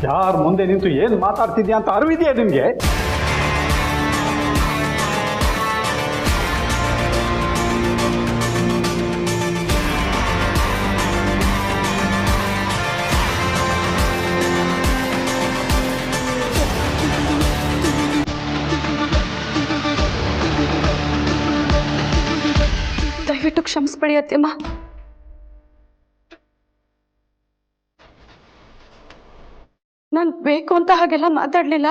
ಯಾರ ಮುಂದೆ ನಿಂತು ಏನು ಮಾತಾಡ್ತಿದ್ಯಾ ಅಂತ ಅರಿವಿದೆಯಾ ನಿಮಗೆ? ದಯವಿಟ್ಟು ಕ್ಷಮಿಸ್ಬೇಡಿ ಅತ್ತೆಮ್ಮ. ನಾನು ಬೇಕು ಅಂತ ಹಾಗೆಲ್ಲ ಮಾತಾಡ್ಲಿಲ್ಲ.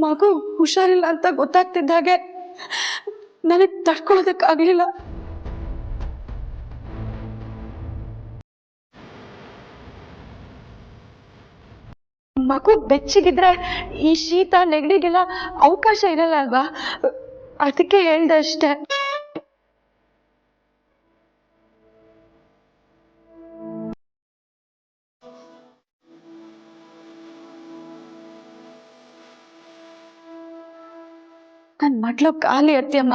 ಮಗು ಹುಷಾರಿಲ್ಲ ಅಂತ ಗೊತ್ತಾಗ್ತಿದ್ದಾಗೆ ನನಗೆ ತಡ್ಕೊಳ್ಳೋದಕ್ಕಾಗ್ಲಿಲ್ಲ. ಮಗು ಬೆಚ್ಚಗಿದ್ರೆ ಈ ಶೀತ ನೆಗಡಿಗೆಲ್ಲ ಅವಕಾಶ ಇರಲ್ಲ ಅಲ್ವಾ? ಅದಕ್ಕೆ ಹೇಳ್ದೆ ಅಷ್ಟೆ. ನನ್ನ ಮಡ್ಲು ಖಾಲಿ ಅತ್ತೆಮ್ಮ.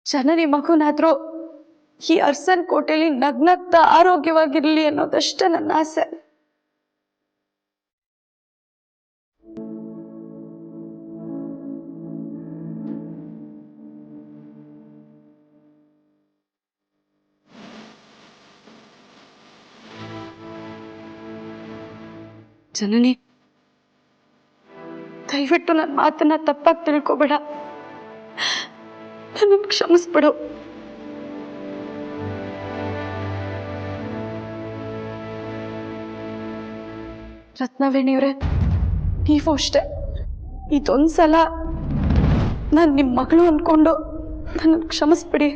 ಜನನಿ ಮಗುನಾದ್ರೂ ಈ ಅರ್ಸನ್ ಕೋಟೆಯಲ್ಲಿ ನಗ್ನಗ್ತಾ ಆರೋಗ್ಯವಾಗಿರ್ಲಿ ಅನ್ನೋದಷ್ಟೇ ನನ್ನ ಆಸೆ. ಜನನಿ, ದಯವಿಟ್ಟು ನನ್ನ ಮಾತನ್ನ ತಪ್ಪಾಗಿ ತಿಳ್ಕೊಬೇಡ. ನನ್ನ ಕ್ಷಮಿಸ್ಬಿಡು. ರತ್ನವೇಣಿಯವ್ರೆ, ನೀವು ಅಷ್ಟೆ. ಇದೊಂದ್ಸಲ ನಾನು ನಿಮ್ಮ ಮಗಳು ಅನ್ಕೊಂಡು ನನ್ನ ಕ್ಷಮಿಸ್ಬಿಡಿ.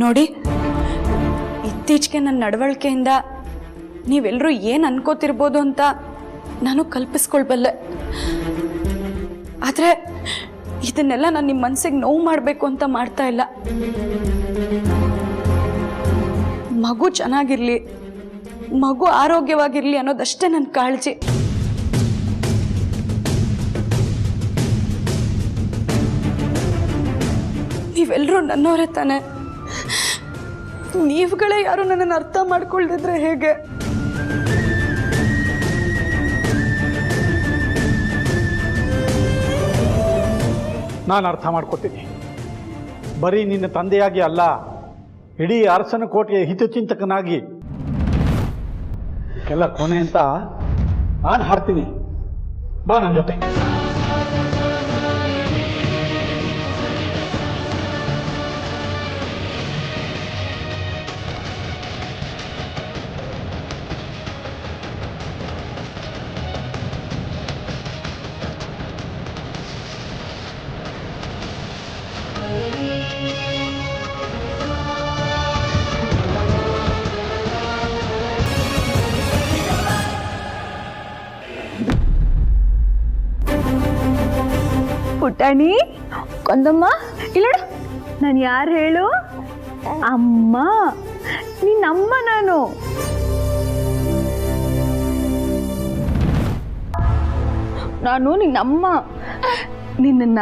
ನೋಡಿ, ಇತ್ತೀಚೆಗೆ ನನ್ನ ನಡವಳಿಕೆಯಿಂದ ನೀವೆಲ್ಲರೂ ಏನು ಅನ್ಕೋತಿರ್ಬೋದು ಅಂತ ನಾನು ಕಲ್ಪಿಸ್ಕೊಳ್ಬಲ್ಲೆ. ಆದರೆ ಇದನ್ನೆಲ್ಲ ನಾನು ನಿಮ್ಮ ಮನಸ್ಸಿಗೆ ನೋವು ಮಾಡಬೇಕು ಅಂತ ಮಾಡ್ತಾ ಇಲ್ಲ. ಮಗು ಚೆನ್ನಾಗಿರ್ಲಿ, ಮಗು ಆರೋಗ್ಯವಾಗಿರ್ಲಿ ಅನ್ನೋದಷ್ಟೇ ನನ್ನ ಕಾಳಜಿ. ನೀವೆಲ್ಲರೂ ನನ್ನವರೇ ತಾನೆ. ನೀವುಗಳೇ ಯಾರು ನನ್ನನ್ನು ಅರ್ಥ ಮಾಡ್ಕೊಳ್ದಿದ್ರೆ ಹೇಗೆ? ನಾನು ಅರ್ಥ ಮಾಡ್ಕೊತೀನಿ. ಬರೀ ನಿನ್ನ ತಂದೆಯಾಗಿ ಅಲ್ಲ, ಇಡೀ ಅರಸನ ಕೋಟೆಯ ಹಿತಚಿಂತಕನಾಗಿ ಎಲ್ಲ ಕೊನೆ ಅಂತ ನಾನು ಹಾಡ್ತೀನಿ. ಬಾ ನನ್ನ ಜೊತೆ. ಪುಟಾಣಿ, ಕೊಂದಮ್ಮ, ಇಲ್ಲೋಡು. ನಾನು ಯಾರು ಹೇಳು? ಅಮ್ಮ. ನಿನ್ನಮ್ಮ ನಾನು. ನಾನು ನಿನ್ನಮ್ಮ. ನಿನ್ನ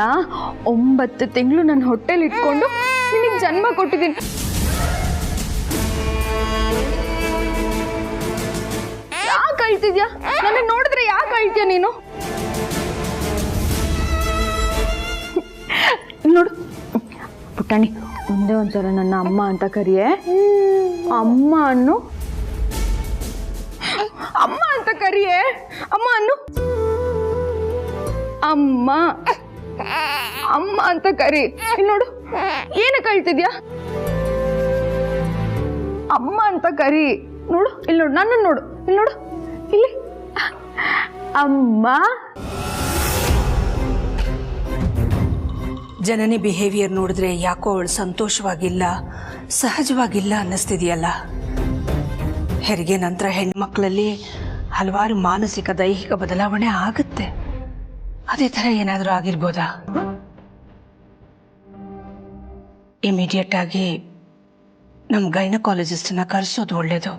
9 ತಿಂಗಳು ನನ್ನ ಹೊಟ್ಟೆಲಿ ಇಟ್ಕೊಂಡು ನಿನಗೆ ಜನ್ಮ ಕೊಟ್ಟಿದ್ದೀನಿ. ಯಾಕೆ ಅಳ್ತಿದ್ಯಾ? ನನ್ನ ನೋಡಿದ್ರೆ ಯಾಕೆ ಅಳ್ತೀಯ ನೀನು? ನೋಡು ಪುಟಾಣಿ, ಒಂದೇ ಒಂದ್ಸಲ ನನ್ನ ಅಮ್ಮ ಅಂತ ಕರಿಯೇ. ಅಮ್ಮ ಅನ್ನು. ಅಮ್ಮ ಅಂತ ಕರಿಯೇ. ಅಮ್ಮ ಅನ್ನು. ಅಮ್ಮ ಅಮ್ಮ ಅಂತ ಕರಿ. ಇಲ್ಲಿ ನೋಡು, ಏನಕ್ಕೆ ಅಳ್ತಿದ್ಯಾ? ಅಮ್ಮ ಅಂತ ಕರಿ. ನೋಡು, ಇಲ್ಲಿ ನೋಡು, ನನ್ನನ್ನು ನೋಡು, ಇಲ್ಲಿ ನೋಡು, ಇಲ್ಲಿ. ಅಮ್ಮ. ಜನನಿ ಬಿಹೇವಿಯರ್ ನೋಡಿದ್ರೆ ಯಾಕೋ ಅವಳು ಸಂತೋಷವಾಗಿಲ್ಲ, ಸಹಜವಾಗಿಲ್ಲ ಅನ್ನಿಸ್ತಿದೆಯಲ್ಲ. ಹೆರಿಗೆ ನಂತರ ಹೆಣ್ಮಕ್ಳಲ್ಲಿ ಹಲವಾರು ಮಾನಸಿಕ ದೈಹಿಕ ಬದಲಾವಣೆ ಆಗುತ್ತೆ. ಅದೇ ಥರ ಏನಾದರೂ ಆಗಿರ್ಬೋದಾ? ಇಮಿಡಿಯೇಟ್ ಆಗಿ ನಮ್ಮ ಗೈನಕಾಲಜಿಸ್ಟನ್ನ ಕರೆಸೋದು ಒಳ್ಳೆಯದು.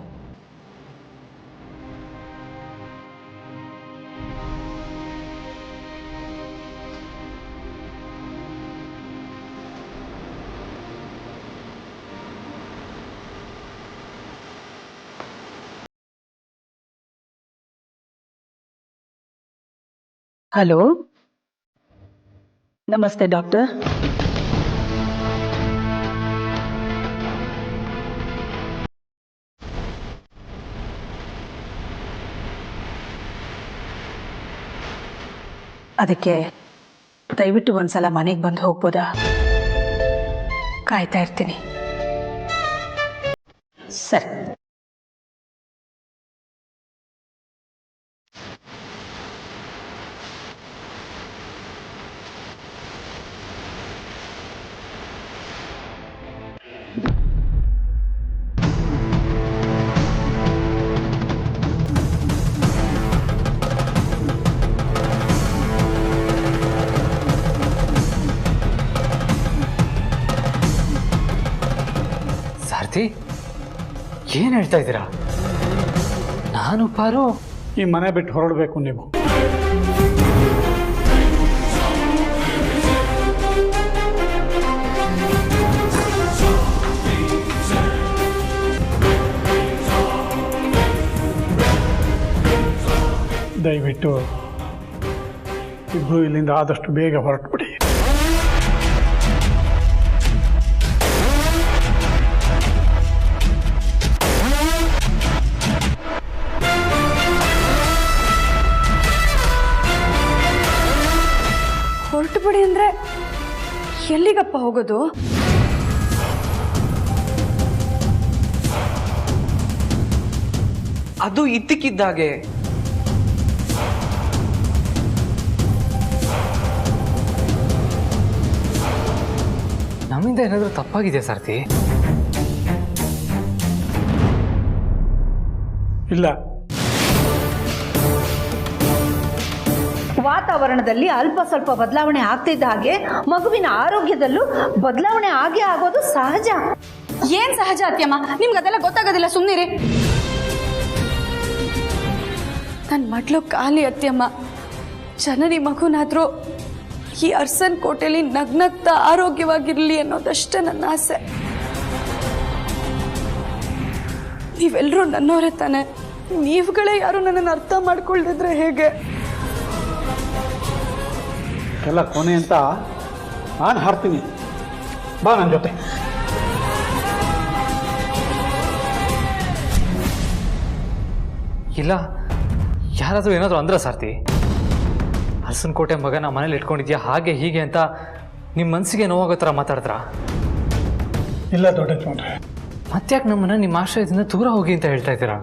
ಹಲೋ, ನಮಸ್ತೆ ಡಾಕ್ಟರ್. ಅದಕ್ಕೆ ದಯವಿಟ್ಟು ಒಂದ್ಸಲ ಮನೆಗೆ ಬಂದು ಹೋಗ್ಬೋದಾ? ಕಾಯ್ತಾ ಇರ್ತೀನಿ. ಸರಿ. ಸಾರಥಿ, ಏನು ಹೇಳ್ತಾ ಇದ್ದೀರಾ? ನಾನು ಪಾರು ಈ ಮನೆ ಬಿಟ್ಟು ಹೊರಡಬೇಕು ನೀವು. ದಯವಿಟ್ಟು ಇಬ್ಬರು ಇಲ್ಲಿಂದ ಆದಷ್ಟು ಬೇಗ ಹೊರಟುಬಿಡಿ. ಹೊರಟು ಬಿಡಿ ಅಂದ್ರೆ ಎಲ್ಲಿಗಪ್ಪ ಹೋಗೋದು? ಅದು ಇದ್ದಕ್ಕಿದ್ದಾಗೆ. ನಮ್ಮಿಂದ ಏನಾದರೂ ತಪ್ಪಾಗಿದೆಯಾ ಸಾರಥಿ? ಇಲ್ಲ, ವಾತಾವರಣದಲ್ಲಿ ಅಲ್ಪ ಸ್ವಲ್ಪ ಬದಲಾವಣೆ ಆಗ್ತಿದ್ದ ಹಾಗೆ ಮಗುವಿನ ಆರೋಗ್ಯದಲ್ಲೂ ಬದಲಾವಣೆ ಆಗೇ ಆಗೋದು ಸಹಜ. ಏನ್ ಸಹಜ ಅತ್ಯಮ್ಮ? ನಿಮ್ಗೆ ಅದೆಲ್ಲ ಗೊತ್ತಾಗೋದಿಲ್ಲ, ಸುಮ್ಮನಿರಿ. ನನ್ನ ಮಡ್ಲು ಖಾಲಿ ಅತ್ಯಮ್ಮ. ಜನನಿ ಮಗುನಾದ್ರೂ ಈ ಅರ್ಸನ್ ಕೋಟೆಯಲ್ಲಿ ನಗ್ನಗ್ತಾ ಆರೋಗ್ಯವಾಗಿರ್ಲಿ ಅನ್ನೋದಷ್ಟೇ ನನ್ನ ಆಸೆ. ನೀವೆಲ್ಲರೂ ನನ್ನವರೇ ತಾನೆ. ನೀವುಗಳೇ ಯಾರು ನನ್ನನ್ನು ಅರ್ಥ ಮಾಡ್ಕೊಳ್ದಿದ್ರೆ ಹೇಗೆ? ಎಲ್ಲ ಕೊನೆ ಅಂತ ನಾನು ಹಾಡ್ತೀನಿ. ಬಾ ನನ್ನ ಜೊತೆ. ಇಲ್ಲ, ಯಾರಾದರೂ ಏನಾದರೂ ಅಂದ್ರ ಸಾರಥಿ? ಅರಸನಕೋಟೆ ಮಗನ ಮನೇಲಿ ಇಟ್ಕೊಂಡಿದ್ಯಾ ಹಾಗೆ ಹೀಗೆ ಅಂತ ನಿಮ್ಮ ಮನಸ್ಸಿಗೆ ನೋವಾಗೋ ಥರ ಮಾತಾಡಿದ್ರಾ? ಇಲ್ಲ ದೊಡ್ಡ ನೋಡ್ರಿ. ಮತ್ತ್ಯಾಕೆ ನಮ್ಮನ್ನ ನಿಮ್ಮ ಆಶ್ರಯದಿಂದ ದೂರ ಹೋಗಿ ಅಂತ ಹೇಳ್ತಾ ಇದ್ದೀರಾ?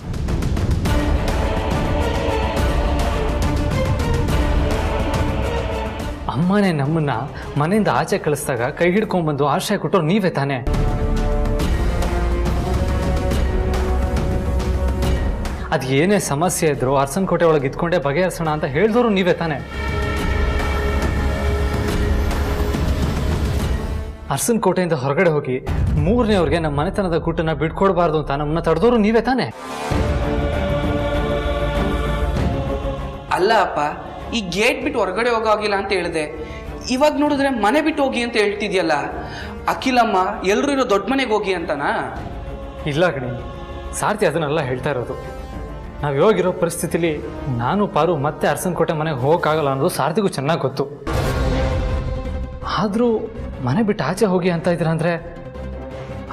ಅಮ್ಮನೇ ನಮ್ಮನ್ನ ಮನೆಯಿಂದ ಆಚೆ ಕಳಿಸಿದಾಗ ಕೈ ಹಿಡ್ಕೊಂಡ್ಬಂದು ಆಶ್ರಯ ಕೊಟ್ಟರು ನೀವೇ ತಾನೇ? ಅದು ಏನೇ ಸಮಸ್ಯೆ ಇದ್ರು ಅರಸನಕೋಟೆ ಒಳಗೆ ಇದ್ಕೊಂಡೇ ಬಗೆಹರಿಸೋಣ ಅಂತ ಹೇಳಿದವರು ನೀವೇ ತಾನೇ? ಅರಸನಕೋಟೆಯಿಂದ ಹೊರಗಡೆ ಹೋಗಿ ಮೂರನೇವ್ರಿಗೆ ನಮ್ಮ ಮನೆತನದ ಗುಟ್ಟನ್ನ ಬಿಟ್ಕೊಡ್ಬಾರ್ದು ಅಂತ ನಮ್ಮನ್ನ ತಡೆದವರು ನೀವೇ ತಾನೇ? ಅಲ್ಲ ಅಪ್ಪ, ಈ ಗೇಟ್ ಬಿಟ್ಟು ಹೊರಗಡೆ ಹೋಗೋಗಿಲ್ಲ ಅಂತ ಹೇಳಿದೆ. ಇವಾಗ ನೋಡಿದ್ರೆ ಮನೆ ಬಿಟ್ಟು ಹೋಗಿ ಅಂತ ಹೇಳ್ತಿದ್ಯಲ್ಲ. ಅಖಿಲಮ್ಮ ಎಲ್ಲರೂ ಇರೋ ದೊಡ್ಡ ಮನೆಗೆ ಹೋಗಿ ಅಂತನಾ? ಇಲ್ಲ ಕಣಿ, ಸಾರಥಿ ಅದನ್ನೆಲ್ಲ ಹೇಳ್ತಾ ಇರೋದು. ನಾವು ಇವಾಗಿರೋ ಪರಿಸ್ಥಿತಿಲಿ ನಾನು ಪಾರು ಮತ್ತೆ ಅರಸನಕೋಟೆ ಮನೆಗೆ ಹೋಗೋಕ್ಕಾಗಲ್ಲ ಅನ್ನೋದು ಸಾರಥಿಗೂ ಚೆನ್ನಾಗಿ ಗೊತ್ತು. ಆದರೂ ಮನೆ ಬಿಟ್ಟು ಆಚೆ ಹೋಗಿ ಅಂತ ಇದ್ದೀರಾ ಅಂದರೆ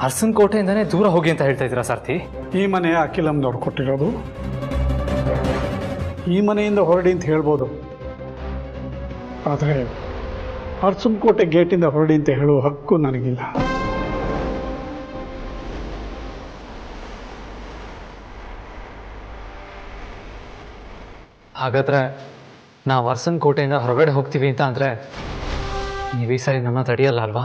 ಅರಸನಕೋಟೆಯಿಂದನೇ ದೂರ ಹೋಗಿ ಅಂತ ಹೇಳ್ತಾ ಇದ್ದೀರಾ ಸಾರಥಿ? ಈ ಮನೆ ಅಖಿಲಮ್ದವ್ರು ಕೊಟ್ಟಿರೋದು. ಈ ಮನೆಯಿಂದ ಹೊರಡಿ ಅಂತ ಹೇಳ್ಬೋದು, ಆದರೆ ಅರಸನಕೋಟೆ ಗೇಟಿಂದ ಹೊರಡಿ ಅಂತ ಹೇಳುವ ಹಕ್ಕು ನನಗಿಲ್ಲ. ಹಾಗಾದರೆ ನಾವು ಅರಸನಕೋಟೆಯಿಂದ ಹೊರಗಡೆ ಹೋಗ್ತೀವಿ ಅಂತ ಅಂದರೆ ನೀವು ಈ ಸರಿ ನಮ್ಮ ತಡೆಯಲ್ಲ ಅಲ್ವಾ?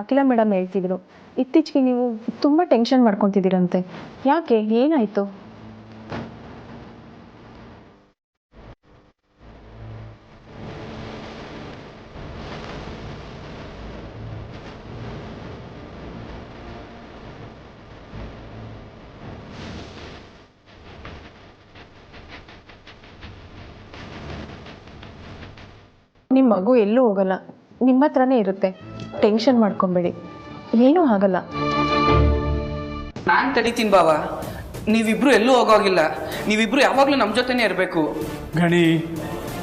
ಅಖಿಲ ಮೇಡಮ್ ಹೇಳ್ತಿದ್ರು, ಇತ್ತೀಚೆಗೆ ನೀವು ತುಂಬ ಟೆನ್ಷನ್ ಮಾಡ್ಕೊತಿದ್ದೀರಂತೆ. ಯಾಕೆ, ಏನಾಯಿತು? ನಿಮ್ಮ ಮಗು ಎಲ್ಲೂ ಹೋಗಲ್ಲ, ನಿಮ್ಮ ಹತ್ರನೇ ಇರುತ್ತೆ. ಟೆನ್ಷನ್ ಮಾಡ್ಕೊಬೇಡಿ, ಏನೂ ಆಗಲ್ಲ. ನಾನು ತಡಿತೀನಿ ಬಾವ, ನೀವಿಬ್ರು ಎಲ್ಲೂ ಹೋಗೋಗಿಲ್ಲ. ನೀವಿಬ್ರು ಯಾವಾಗಲೂ ನಮ್ಮ ಜೊತೆನೇ ಇರಬೇಕು. ಗಣಿ,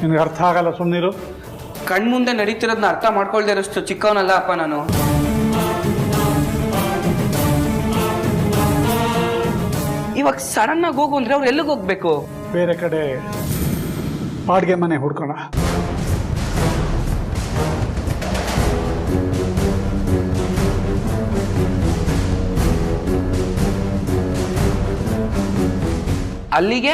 ನಿನಗೆ ಅರ್ಥ ಆಗಲ್ಲ, ಸುಮ್ಮನಿರು. ಕಣ್ಮುಂದೆ ನಡೀತಿರೋದನ್ನ ಅರ್ಥ ಮಾಡ್ಕೊಳ್ದೇ ಇರೋಷ್ಟು ಚಿಕ್ಕವನಲ್ಲ ಅಪ್ಪ ನಾನು. ಇವಾಗ ಸಡನ್ ಆಗಿ ಹೋಗು ಅಂದ್ರೆ ಅವ್ರು ಎಲ್ಲಿಗೆ ಹೋಗ್ಬೇಕು? ಬೇರೆ ಕಡೆ ಬಾಡಿಗೆ ಮನೆ ಹುಡ್ಕೋಣ. ಅಲ್ಲಿಗೆ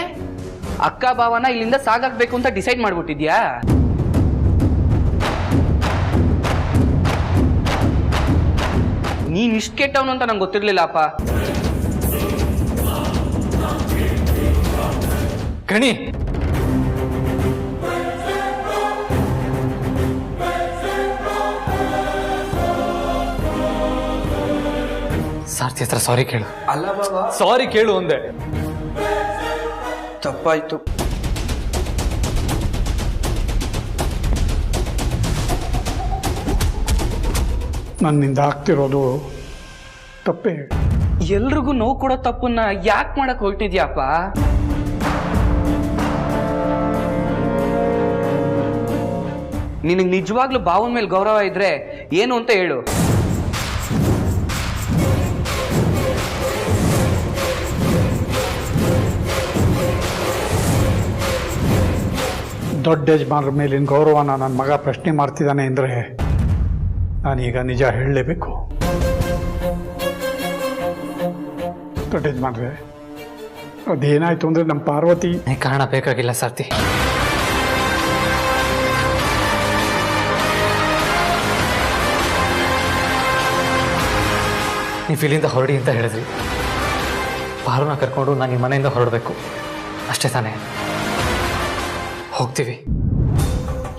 ಅಕ್ಕ ಭಾವನ ಇಲ್ಲಿಂದ ಸಾಗಾಕ್ಬೇಕು ಅಂತ ಡಿಸೈಡ್ ಮಾಡ್ಬಿಟ್ಟಿದ್ಯಾ? ನೀನ್ ಇಷ್ಟು ಕೆಟ್ಟವನು ಅಂತ ನಂಗೆ ಗೊತ್ತಿರ್ಲಿಲ್ಲ ಅಪ್ಪ. ಗಣಿ, ಸಾರ್ಥಿ ಹತ್ರ ಸಾರಿ ಕೇಳು. ಅಲ್ಲ ಬಾಬಾ, ಸಾರಿ ಕೇಳು ಒಂದೇ. ತಪ್ಪಾಯ್ತು. ನನ್ನಿಂದ ಆಗ್ತಿರೋದು ತಪ್ಪೇ. ಎಲ್ರಿಗೂ ನೋವು ಕೊಡೋ ತಪ್ಪನ್ನ ಯಾಕೆ ಮಾಡಕ್ ಹೊರಟಿದ್ಯಾಪ್ಪ? ನಿನಗೆ ನಿಜವಾಗ್ಲೂ ಭಾವನ ಮೇಲೆ ಗೌರವ ಇದ್ರೆ ಏನು ಅಂತ ಹೇಳು. ದೊಡ್ಡ ಯಜಮಾನ್ರ ಮೇಲಿನ ಗೌರವನ ನನ್ನ ಮಗ ಪ್ರಶ್ನೆ ಮಾಡ್ತಿದ್ದಾನೆ ಅಂದರೆ ನಾನೀಗ ನಿಜ ಹೇಳಲೇಬೇಕು. ದೊಡ್ಡ ಯಜಮಾನ್ರೆ, ಅದೇನಾಯ್ತು ಅಂದರೆ ನಮ್ಮ ಪಾರ್ವತಿ. ಕಾರಣ ಬೇಕಾಗಿಲ್ಲ ಸಾರ್ಥಿ. ನೀವು ಇಲ್ಲಿಂದ ಹೊರಡಿ ಅಂತ ಹೇಳಿದ್ರಿ. ಪಾರುನ ಕರ್ಕೊಂಡು ನಾನು ಈ ಮನೆಯಿಂದ ಹೊರಡಬೇಕು ಅಷ್ಟೇ ತಾನೇ? ಹೋಗ್ತೀವಿ.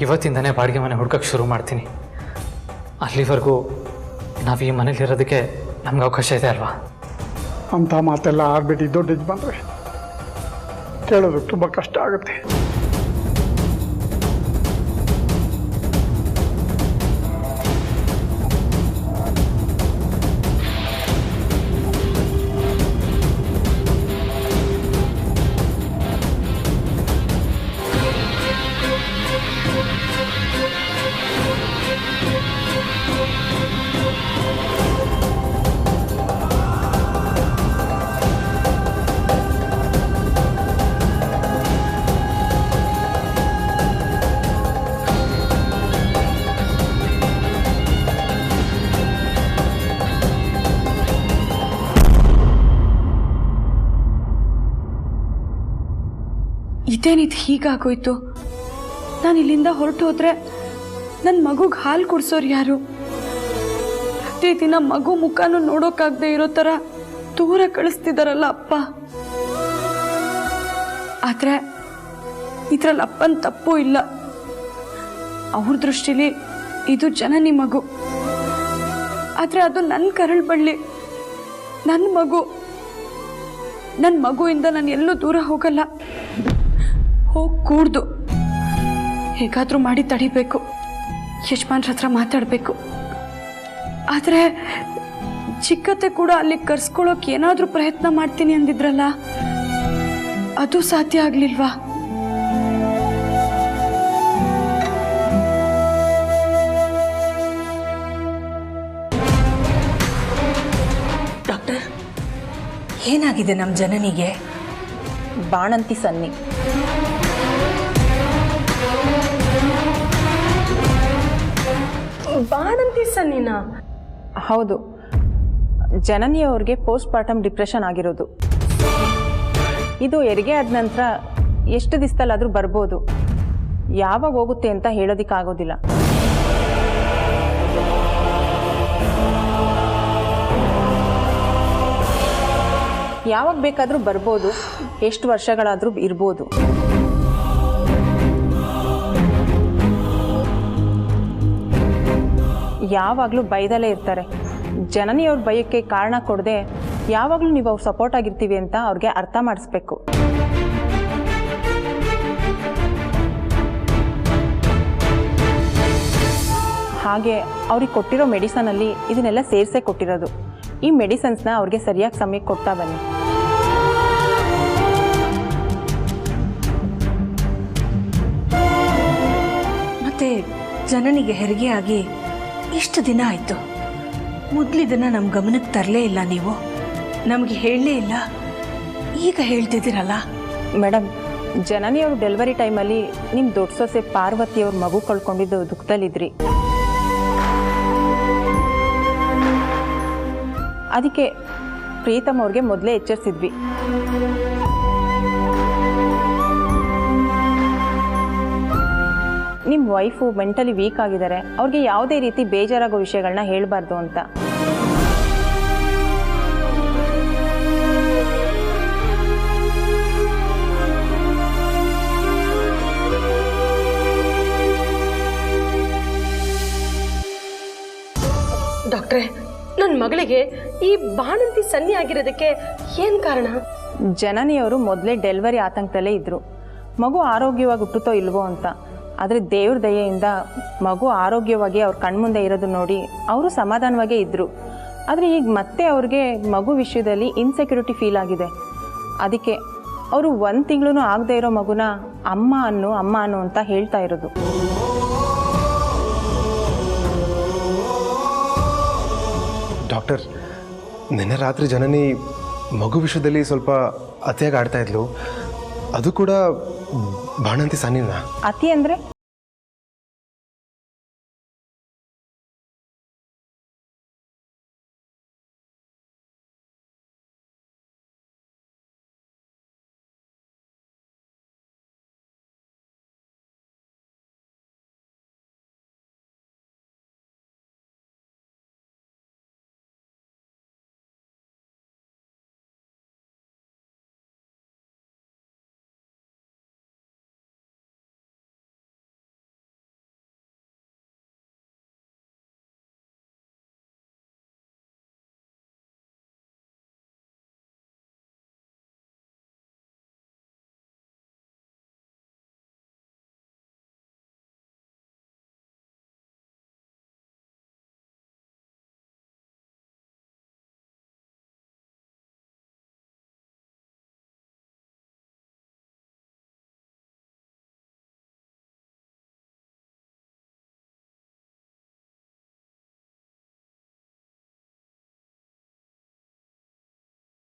ಇವತ್ತಿಂದನೇ ಬಾಡಿಗೆ ಮನೆ ಹುಡ್ಕಕ್ಕೆ ಶುರು ಮಾಡ್ತೀನಿ. ಅಲ್ಲಿವರೆಗೂ ನಾವು ಈ ಮನೇಲಿರೋದಕ್ಕೆ ನಮ್ಗೆ ಅವಕಾಶ ಇದೆ ಅಲ್ವಾ? ಅಂಥ ಮಾತೆಲ್ಲ ಆಡ್ಬಿಟ್ಟು ದೊಡ್ಡ ಯಜಮಾನ್ರೆ, ಕೇಳೋದಕ್ಕೆ ತುಂಬ ಕಷ್ಟ ಆಗುತ್ತೆ. ಇದೇನಿದು ಹೀಗಾಗೋಯ್ತು? ನಾನು ಇಲ್ಲಿಂದ ಹೊರಟು ಹೋದ್ರೆ ನನ್ನ ಮಗುಗೆ ಹಾಲು ಕುಡಿಸೋರು ಯಾರು? ಪ್ರತಿ ದಿನ ಮಗು ಮುಖನೂ ನೋಡೋಕ್ಕಾಗದೆ ಇರೋ ಥರ ದೂರ ಕಳಿಸ್ತಿದಾರಲ್ಲ ಅಪ್ಪ. ಆದರೆ ಇದರಲ್ಲಿ ಅಪ್ಪನ ತಪ್ಪು ಇಲ್ಲ. ಅವ್ರ ದೃಷ್ಟಿಲಿ ಇದು ಜನನಿ ಮಗು. ಆದರೆ ಅದು ನನ್ನ ಕರಳು ಬಳ್ಳಿ, ನನ್ನ ಮಗು. ನನ್ನ ಮಗುವಿಂದ ನಾನು ಎಲ್ಲೂ ದೂರ ಹೋಗಲ್ಲ. ಹೋಗಿ ಕೂಡ್ದು ಹೇಗಾದರೂ ಮಾಡಿ ತಡಿಬೇಕು. ಯಜಮಾನ್ರ ಹತ್ರ ಮಾತಾಡಬೇಕು. ಆದರೆ ಚಿಕ್ಕತ್ತೆ ಕೂಡ ಅಲ್ಲಿಗೆ ಕರ್ಸ್ಕೊಳ್ಳೋಕೆ ಏನಾದರೂ ಪ್ರಯತ್ನ ಮಾಡ್ತೀನಿ ಅಂದಿದ್ರಲ್ಲ, ಅದು ಸಾಧ್ಯ ಆಗಲಿಲ್ವಾ? ಡಾಕ್ಟರ್, ಏನಾಗಿದೆ ನಮ್ಮ ಜನನಿಗೆ? ಬಾಣಂತಿ ಸನ್ನಿ. ಬಾಣಂತಿ ಸನ್ನಿನಾ? ಹೌದು, ಜನನಿಯವ್ರಿಗೆ ಪೋಸ್ಟ್ಪಾರ್ಟಮ್ ಡಿಪ್ರೆಷನ್ ಆಗಿರೋದು. ಇದು ಹೆರಿಗೆ ಆದ ನಂತರ ಎಷ್ಟು ದಿವಸದಲ್ಲಾದರೂ ಬರ್ಬೋದು. ಯಾವಾಗ ಹೋಗುತ್ತೆ ಅಂತ ಹೇಳೋದಕ್ಕಾಗೋದಿಲ್ಲ. ಯಾವಾಗ ಬೇಕಾದರೂ ಬರ್ಬೋದು, ಎಷ್ಟು ವರ್ಷಗಳಾದರೂ ಇರ್ಬೋದು. ಯಾವಾಗಲೂ ಬೈದಲೇ ಇರ್ತಾರೆ. ಜನನಿಯವ್ರ ಭಯಕ್ಕೆ ಕಾರಣ ಕೊಡದೆ ಯಾವಾಗಲೂ ನೀವು ಅವ್ರು ಸಪೋರ್ಟ್ ಆಗಿರ್ತೀವಿ ಅಂತ ಅವ್ರಿಗೆ ಅರ್ಥ ಮಾಡಿಸ್ಬೇಕು. ಹಾಗೆ ಅವ್ರಿಗೆ ಕೊಟ್ಟಿರೋ ಮೆಡಿಸನಲ್ಲಿ ಇದನ್ನೆಲ್ಲ ಸೇರಿಸೇ ಕೊಟ್ಟಿರೋದು. ಈ ಮೆಡಿಸನ್ಸ್ನ ಅವ್ರಿಗೆ ಸರಿಯಾಗಿ ಸಮಯಕ್ಕೆ ಕೊಡ್ತಾ ಬನ್ನಿ. ಮತ್ತೆ ಜನನಿಗೆ ಹೆರಿಗೆ ಆಗಿ ಇಷ್ಟು ದಿನ ಆಯಿತು, ಮೊದಲಿದನ್ನು ನಮ್ಮ ಗಮನಕ್ಕೆ ತರಲೇ ಇಲ್ಲ, ನೀವು ನಮಗೆ ಹೇಳಲೇ ಇಲ್ಲ, ಈಗ ಹೇಳ್ತಿದ್ದೀರಲ್ಲ. ಮೇಡಮ್, ಜನನಿಯವ್ರ ಡೆಲಿವರಿ ಟೈಮಲ್ಲಿ ನಿಮ್ಮ ದೊಡ್ಡ ಸೊಸೆ ಪಾರ್ವತಿಯವ್ರ ಮಗು ಕಳ್ಕೊಂಡಿದ್ದು ದುಃಖದಲ್ಲಿದ್ರಿ. ಅದಕ್ಕೆ ಪ್ರೀತಮ್ ಅವ್ರಿಗೆ ಮೊದಲೇ ಎಚ್ಚರಿಸಿದ್ವಿ. ನಿಮ್ಮ ವೈಫು ಮೆಂಟಲಿ ವೀಕ್ ಆಗಿದ್ದಾರೆ, ಅವ್ರಿಗೆ ಯಾವುದೇ ರೀತಿ ಬೇಜಾರಾಗೋ ವಿಷಯಗಳನ್ನ ಹೇಳಬಾರ್ದು ಅಂತ. ಡಾಕ್ಟ್ರೇ, ನನ್ನ ಮಗಳಿಗೆ ಈ ಬಾಣಂತಿ ಸನ್ನಿ ಆಗಿರೋದಕ್ಕೆ ಏನು ಕಾರಣ? ಜನನಿಯವರು ಮೊದಲೇ ಡೆಲಿವರಿ ಆತಂಕದಲ್ಲೇ ಇದ್ದರು, ಮಗು ಆರೋಗ್ಯವಾಗಿ ಹುಟ್ಟುತ್ತೋ ಇಲ್ವೋ ಅಂತ. ಆದರೆ ದೇವ್ರ ದಯೆಯಿಂದ ಮಗು ಆರೋಗ್ಯವಾಗಿ ಅವ್ರ ಕಣ್ಮುಂದೆ ಇರೋದು ನೋಡಿ ಅವರು ಸಮಾಧಾನವಾಗೇ ಇದ್ದರು. ಆದರೆ ಈಗ ಮತ್ತೆ ಅವ್ರಿಗೆ ಮಗು ವಿಷಯದಲ್ಲಿ ಇನ್ಸೆಕ್ಯೂರಿಟಿ ಫೀಲ್ ಆಗಿದೆ. ಅದಕ್ಕೆ ಅವರು 1 ತಿಂಗಳೂ ಆಗದೆ ಇರೋ ಮಗುನ ಅಮ್ಮ ಅನ್ನು ಅಂತ ಹೇಳ್ತಾ ಇರೋದು. ಡಾಕ್ಟರ್, ನಿನ್ನೆ ರಾತ್ರಿ ಜನನಿ ಮಗು ವಿಷಯದಲ್ಲಿ ಸ್ವಲ್ಪ ಅತಿಯಾಗಿ ಆಡ್ತಾ ಇದ್ಲು, ಅದು ಕೂಡ ಬಾಣಂತಿ ಸನ್ನಿನ. ಅತಿ ಅಂದರೆ?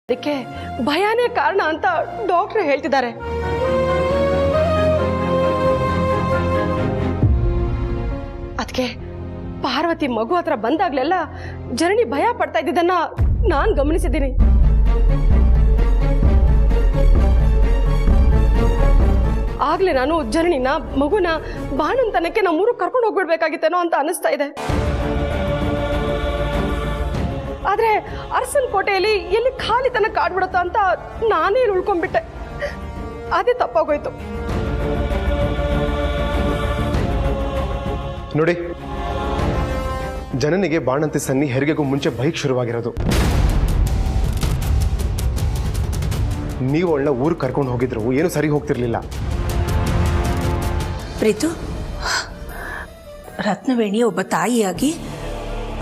ಅದಕ್ಕೆ ಭಯನೇ ಕಾರಣ ಅಂತ ಡಾಕ್ಟರ್ ಹೇಳ್ತಿದ್ದಾರೆ. ಅದಕ್ಕೆ ಪಾರ್ವತಿ ಮಗು ಹತ್ರ ಬಂದಾಗ್ಲೆಲ್ಲ ಜನನಿ ಭಯ ಪಡ್ತಾ ಇದ್ದಿದ್ದನ್ನ ನಾನು ಗಮನಿಸಿದ್ದೀನಿ. ಆಗ್ಲೇ ನಾನು ಜನನಿನ ಮಗುನ ಬಾಣಂತನಕ್ಕೆ ನಮ್ಮೂರು ಕರ್ಕೊಂಡು ಹೋಗ್ಬಿಡ್ಬೇಕಾಗಿತ್ತೇನೋ ಅಂತ ಅನಿಸ್ತಾ ಇದೆ. ಆದ್ರೆ ಅರಸನ್ ಕೋಟೆಯಲ್ಲಿ ಎಲ್ಲಿ ಖಾಲಿತನ ಕಾಡ್ಬಿಡುತ್ತ ಅಂತ ನಾನೇ ಉಳ್ಕೊಂಡ್ಬಿಟ್ಟೆ. ಅದೇ ತಪ್ಪಾಗೋಯ್ತು. ನೋಡಿ, ಜನನಿಗೆ ಬಾಣಂತಿ ಸನ್ನಿ ಹೆರಿಗೆಗೂ ಮುಂಚೆ ಬೈಕ್ ಶುರುವಾಗಿರೋದು. ನೀವು ಅವಳನ್ನ ಊರು ಕರ್ಕೊಂಡು ಹೋಗಿದ್ರು, ಏನು ಸರಿ ಹೋಗ್ತಿರ್ಲಿಲ್ಲ. ಪ್ರೀತು, ರತ್ನವೇಣಿ ಒಬ್ಬ ತಾಯಿಯಾಗಿ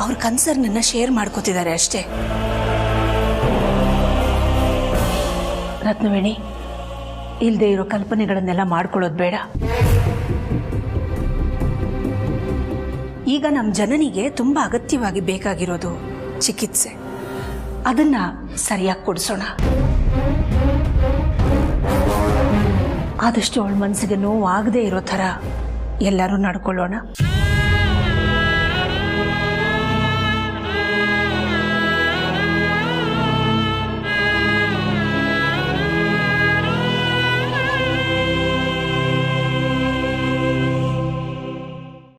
ಅವ್ರ ಕನ್ಸರ್ನನ್ನು ಶೇರ್ ಮಾಡ್ಕೋತಿದ್ದಾರೆ ಅಷ್ಟೇ. ರತ್ನವೇಣಿ, ಇಲ್ಲದೆ ಇರೋ ಕಲ್ಪನೆಗಳನ್ನೆಲ್ಲ ಮಾಡ್ಕೊಳ್ಳೋದು ಬೇಡ. ಈಗ ನಮ್ಮ ಜನನಿಗೆ ತುಂಬ ಅಗತ್ಯವಾಗಿ ಬೇಕಾಗಿರೋದು ಚಿಕಿತ್ಸೆ. ಅದನ್ನು ಸರಿಯಾಗಿ ಕೊಡಿಸೋಣ. ಆದಷ್ಟು ಅವಳ ಮನಸ್ಸಿಗೆ ನೋವಾಗದೇ ಇರೋ ಥರ ಎಲ್ಲರೂ ನಡ್ಕೊಳ್ಳೋಣ.